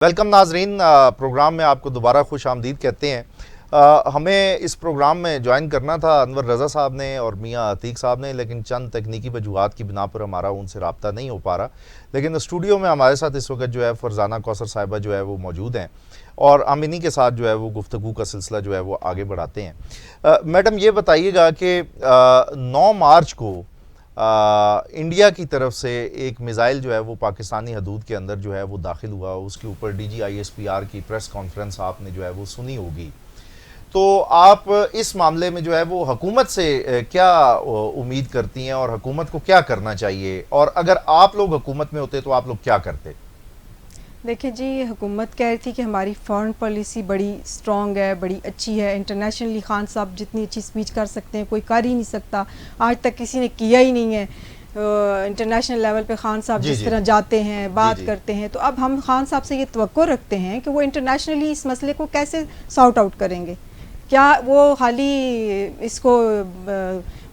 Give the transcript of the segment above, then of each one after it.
Welcome नाजरीन, programme में आपको दोबारा खुश आमदीद कहते हैं। हमें इस प्रोग्राम में ज्वाइन करना था अनवर रज़ा साहब ने और मियाँ अतीक साहब ने, लेकिन चंद तकनीकी वजूहात की बिना पर हमारा उनसे रब्ता नहीं हो पा रहा। लेकिन स्टूडियो में हमारे साथ इस वक्त जो है फरजाना कौसर साहिबा जो है वो मौजूद हैं और हम इन्हीं के साथ जो है वो गुफ्तगू का सिलसिला जो है वो आगे बढ़ाते हैं। मैडम, ये बताइएगा कि 9 मार्च को इंडिया की तरफ से एक मिसाइल जो है वो पाकिस्तानी हदूद के अंदर जो है वो दाखिल हुआ, उसके ऊपर DGISPR की प्रेस कॉन्फ्रेंस आपने जो है वो सुनी होगी। तो आप इस मामले में जो है वो हुकूमत से क्या उम्मीद करती हैं और हुकूमत को क्या करना चाहिए, और अगर आप लोग हुकूमत में होते तो आप लोग क्या करते? देखिए जी, हुकूमत कह रही थी कि हमारी फॉरेन पॉलिसी बड़ी स्ट्रॉन्ग है, बड़ी अच्छी है। इंटरनेशनली खान साहब जितनी अच्छी स्पीच कर सकते हैं कोई कर ही नहीं सकता, आज तक किसी ने किया ही नहीं है। इंटरनेशनल लेवल पे खान साहब जिस तरह जाते हैं, बात करते हैं, तो अब हम खान साहब से ये तवक्को रखते हैं कि वो इंटरनेशनली इस मसले को कैसे सॉर्ट आउट करेंगे। क्या वो खाली इसको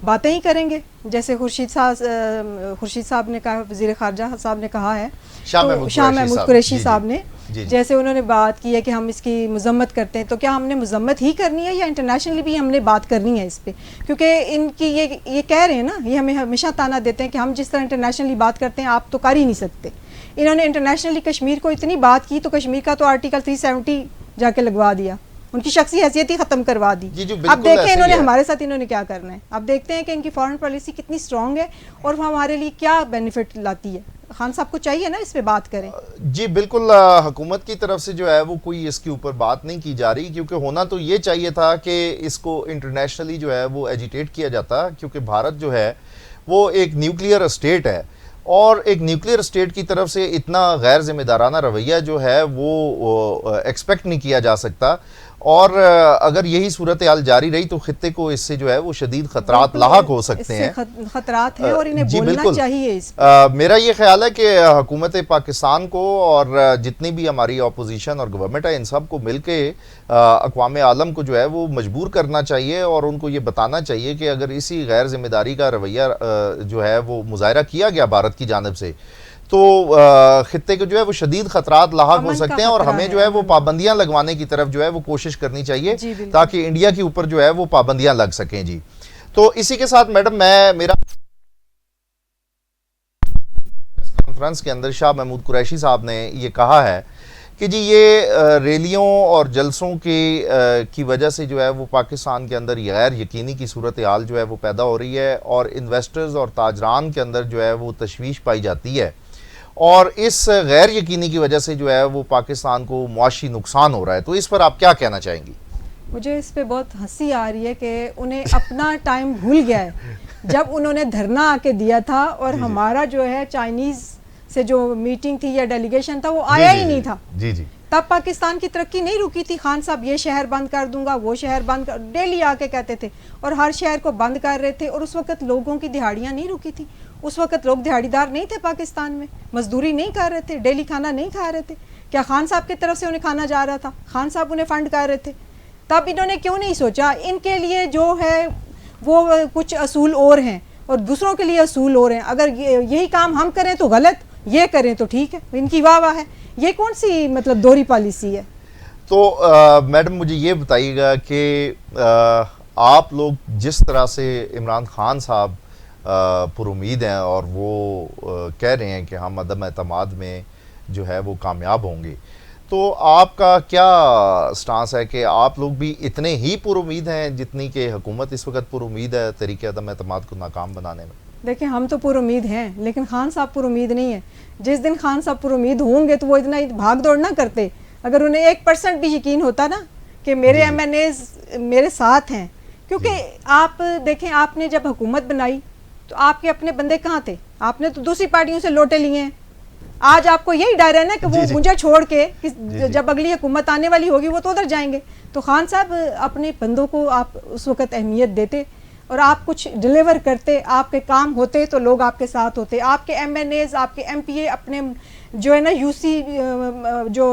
बातें ही करेंगे, जैसे खुर्शीद साहब ने कहा, वज़ीर ख़ारजा साहब ने कहा है, शाह महमूद कुरैशी साहब ने जैसे उन्होंने बात की है कि हम इसकी मजम्मत करते हैं, तो क्या हमने मजम्मत ही करनी है या इंटरनेशनली भी हमने बात करनी है इस पर? क्योंकि इनकी ये कह रहे हैं ना, ये हमें हमेशा ताना देते हैं कि हम जिस तरह इंटरनेशनली बात करते हैं आप तो कर ही नहीं सकते। इन्होंने इंटरनेशनली कश्मीर को इतनी बात की तो कश्मीर का तो आर्टिकल 370 जाके लगवा दिया, उनकी शख्सी हैसियत ही खत्म करवा दी। अब देखें इन्होंने हमारे साथ इन्होंने क्या करना है। अब देखते हैं कि इनकी फॉरेन पॉलिसी कितनी स्ट्रांग है और वो हमारे लिए क्या बेनिफिट लाती है। खान साहब को चाहिए ना इस पे बात करें। जी बिल्कुल, हुकूमत की तरफ से जो है वो कोई इसके ऊपर बात नहीं की जा रही, क्योंकि होना तो ये चाहिए था कि इसको इंटरनेशनली जो है वो एजिटेट किया जाता, क्योंकि भारत जो है वो एक न्यूक्लियर स्टेट है और एक न्यूक्लियर स्टेट की तरफ से इतना गैर जिम्मेदाराना रवैया जो है वो एक्सपेक्ट नहीं किया जा सकता। और अगर यही सूरत हाल जारी रही तो खित्ते को इससे जो है वो शदीद खतरात लाहक हो सकते हैं। खतरात है और इन्हें बोलना चाहिए इस मेरा ये ख्याल है कि हुकूमत पाकिस्तान को और जितनी भी हमारी अपोजिशन और गवर्नमेंट है, इन सब को मिल के अक़वाम आलम को जो है वो मजबूर करना चाहिए और उनको ये बताना चाहिए कि अगर इसी गैर जिम्मेदारी का रवैया जो है वो मुज़ाहिरा किया गया भारत की जानिब से, तो खित्ते को जो है वो शदीद खतरात लाहक हो सकते हैं और हमें जो है वो पाबंदियां लगवाने की तरफ जो है वो कोशिश करनी चाहिए ताकि इंडिया के ऊपर जो है वो पाबंदियां लग सकें। जी, तो इसी के साथ मैडम मेरा कॉन्फ्रेंस के अंदर शाह महमूद कुरैशी साहब ने ये कहा है कि जी ये रैलियों और जलसों की वजह से जो है वो पाकिस्तान के अंदर गैर यकीनी की सूरत हाल जो है वो पैदा हो रही है और इन्वेस्टर्स और ताजरान के अंदर जो है वो तशवीश पाई जाती है और इस गैर यकीनी की वजह से जो है वो पाकिस्तान को मुआशी नुकसान हो रहा है। तो इस पर आप क्या कहना चाहेंगी? मुझे इस पे बहुत हंसी आ रही है कि उन्हें अपना टाइम भूल गया है जब उन्होंने धरना आके दिया था और हमारा जो है चाइनीज़ से जो मीटिंग थी या डेलीगेशन था वो आया ही नहीं था। जी जी, तब पाकिस्तान की तरक्की नहीं रुकी थी। खान साहब ये शहर बंद कर दूंगा, वो शहर बंद कर, डेली आके कहते थे और हर शहर को बंद कर रहे थे। और उस वक्त लोगों की दिहाड़ियाँ नहीं रुकी थी, उस वक्त लोग दिहाड़ीदार नहीं थे पाकिस्तान में, मजदूरी नहीं कर रहे थे, डेली खाना नहीं खा रहे थे। क्या खान साहब की तरफ से उन्हें खाना जा रहा था? खान साहब उन्हें फंड कर रहे थे। तब इन्होंने क्यों नहीं सोचा इनके लिए जो है वो कुछ असूल और हैं और दूसरों के लिए असूल और हैं। अगर यही काम हम करें तो गलत, ये करें तो ठीक है, इनकी वाह वाह है। ये कौन सी मतलब दोहरी पॉलिसी है? तो मैडम मुझे ये बताइएगा कि आप लोग जिस तरह से इमरान खान साहब पुरुमीद हैं और वो कह रहे हैं कि हम अदम एतमाद में जो है वो कामयाब होंगे, तो आपका क्या स्टांस है कि आप लोग भी इतने ही पुरुमीद हैं जितनी कि हुकूमत इस वक्त पुरुमीद है तरीके अदम एतमाद को नाकाम बनाने में? देखिए, हम तो पुरुमीद हैं लेकिन खान साहब पुरुमीद नहीं है। जिस दिन खान साहब पुरुमीद होंगे तो वो इतना भाग दौड़ ना करते। अगर उन्हें 1% भी यकीन होता ना कि मेरे MNAs मेरे साथ हैं, क्योंकि आप देखें, आपने जब हुकूमत बनाई तो आपके अपने बंदे कहाँ थे? आपने तो दूसरी पार्टियों से लोटे लिए हैं। आज आपको यही डर है ना कि वो मुझे छोड़ के जब अगली हुकूमत आने वाली होगी वो तो उधर जाएंगे। तो खान साहब अपने बंदों को आप उस वक्त अहमियत देते और आप कुछ डिलीवर करते, आपके काम होते तो लोग आपके साथ होते। आपके MNAs, आपके MPA अपने जो है ना UC जो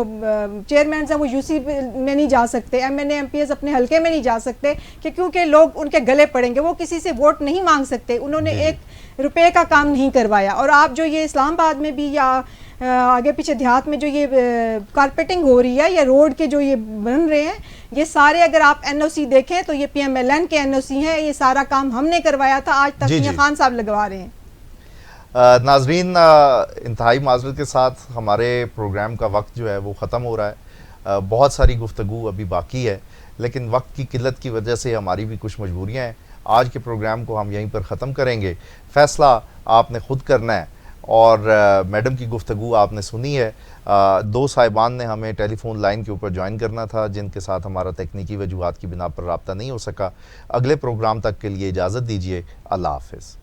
चेयरमैन हैं वो UC में नहीं जा सकते, MNA MPs अपने हलके में नहीं जा सकते कि क्योंकि लोग उनके गले पड़ेंगे। वो किसी से वोट नहीं मांग सकते, उन्होंने 1 रुपये का काम नहीं करवाया। और आप जो ये इस्लामाबाद में भी या आगे पीछे देहात में जो ये कारपेटिंग हो रही है या रोड के जो ये बन रहे हैं, ये सारे अगर आप एनओसी देखें तो ये PMLN के एनओसी हैं। ये सारा काम हमने करवाया था, आज तक मियां खान साहब लगवा रहे हैं। नाजरीन, इंतहाई माजरत के साथ हमारे प्रोग्राम का वक्त जो है वो ख़त्म हो रहा है। बहुत सारी गुफ्तगू अभी बाकी है, लेकिन वक्त की किल्लत की वजह से हमारी भी कुछ मजबूरियां हैं। आज के प्रोग्राम को हम यहीं पर ख़त्म करेंगे। फ़ैसला आपने ख़ुद करना है और मैडम की गुफ्तगू आपने सुनी है। दो साहिबान ने हमें टेलीफोन लाइन के ऊपर ज्वाइन करना था, जिनके साथ हमारा तकनीकी वजूहात की बिना पर रब्ता नहीं हो सका। अगले प्रोग्राम तक के लिए इजाज़त दीजिए। अल्लाह हाफ़िज़।